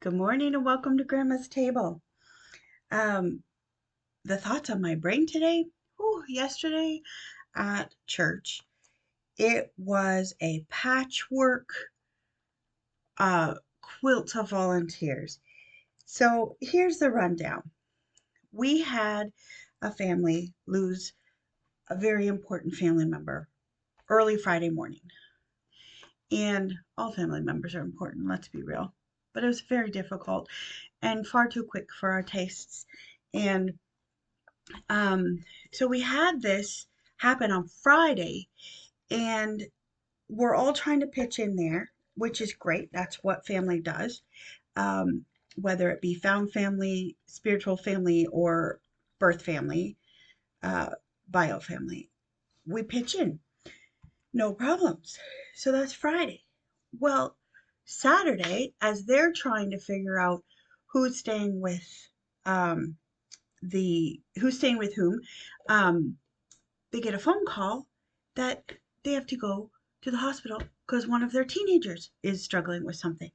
Good morning and welcome to Grandma's Table. Um, the thoughts on my brain today, yesterday at church, it was a patchwork uh, quilt of volunteers. So here's the rundown. We had a family lose a very important family member early Friday morning. And all family members are important, let's be real. But it was very difficult and far too quick for our tastes. And Um, so we had this happen on Friday, and we're all trying to pitch in there, which is great. That's what family does. Um, whether it be found family, spiritual family, or birth family, uh, bio family, we pitch in, no problems. So that's Friday. Well, Saturday, as they're trying to figure out who's staying with um, who's staying with whom, um, they get a phone call that they have to go to the hospital because one of their teenagers is struggling with something.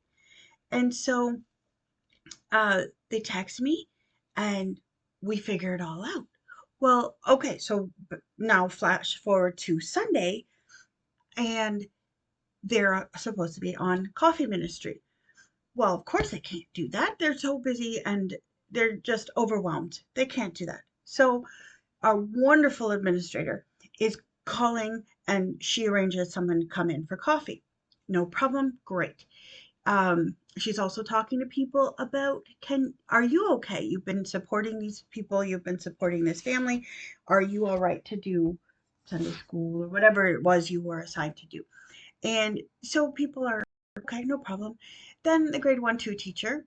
And so they text me and we figure it all out. Well, okay, so now flash forward to Sunday and they're supposed to be on coffee ministry. Well, of course they can't do that. They're so busy and they're just overwhelmed. They can't do that. So our wonderful administrator is calling and she arranges someone to come in for coffee. No problem, great. She's also talking to people about are you okay? You've been supporting these people, you've been supporting this family. Are you all right to do Sunday school or whatever it was you were assigned to do? And so people are okay, no problem. Then the grade 1 2 teacher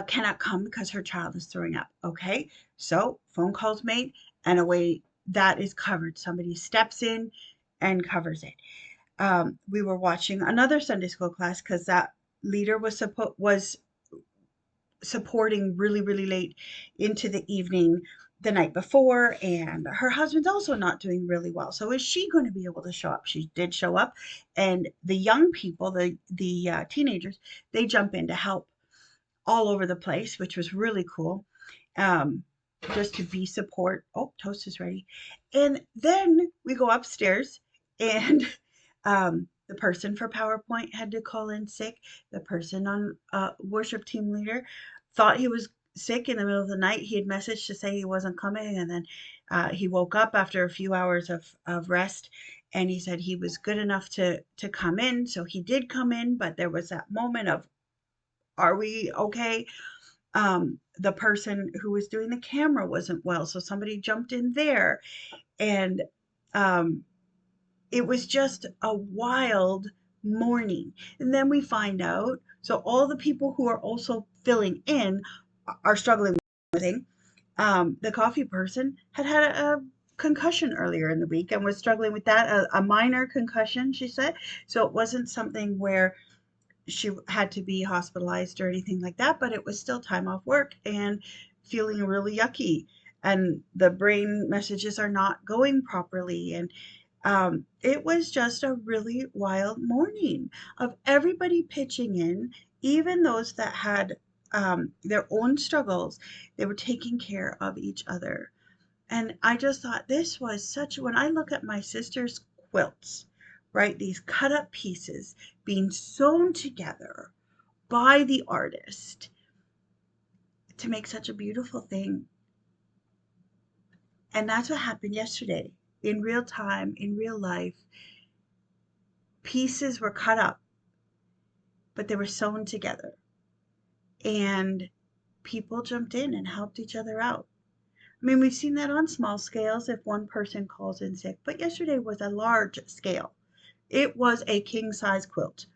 cannot come because her child is throwing up. Okay, so phone calls made, and away that is covered. Somebody steps in and covers it. We were watching another Sunday school class because that leader was supporting really late into the evening the night before, and her husband's also not doing really well. So is she going to be able to show up? She did show up, and the young people, the teenagers, they jump in to help all over the place, which was really cool. Um, just to be support. Oh, toast is ready. And then we go upstairs, and the person for PowerPoint had to call in sick. The person on worship team leader thought he was sick in the middle of the night. He had messaged to say he wasn't coming, and then he woke up after a few hours of rest, and he said he was good enough to come in. So he did come in, but there was that moment of, are we okay? The person who was doing the camera wasn't well, so somebody jumped in there, and um, it was just a wild morning. And then we find out, so all the people who are also filling in are struggling with it. The coffee person had a concussion earlier in the week and was struggling with that, a minor concussion, she said. So it wasn't something where she had to be hospitalized or anything like that, but it was still time off work and feeling really yucky. And the brain messages are not going properly. And it was just a really wild morning of everybody pitching in, even those that had their own struggles. They were taking care of each other. And I just thought this was when I look at my sister's quilts, right, these cut up pieces being sewn together by the artist to make such a beautiful thing. And that's what happened yesterday in real time, in real life. Pieces were cut up, but they were sewn together. And people jumped in and helped each other out. I mean, we've seen that on small scales if one person calls in sick, but yesterday was a large scale. It was a king size quilt.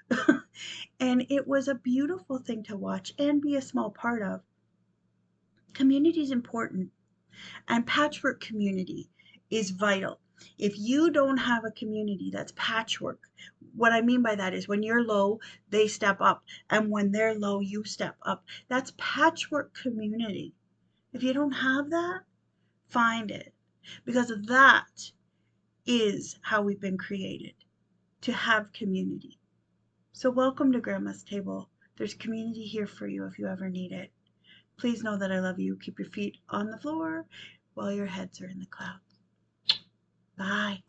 And it was a beautiful thing to watch and be a small part of. Community is important, and patchwork community is vital. If you don't have a community that's patchwork, what I mean by that is when you're low, they step up, and when they're low, you step up. That's patchwork community. If you don't have that, find it, because that is how we've been created, to have community. So welcome to Grandma's Table. There's community here for you if you ever need it. Please know that I love you. Keep your feet on the floor while your heads are in the clouds. Bye.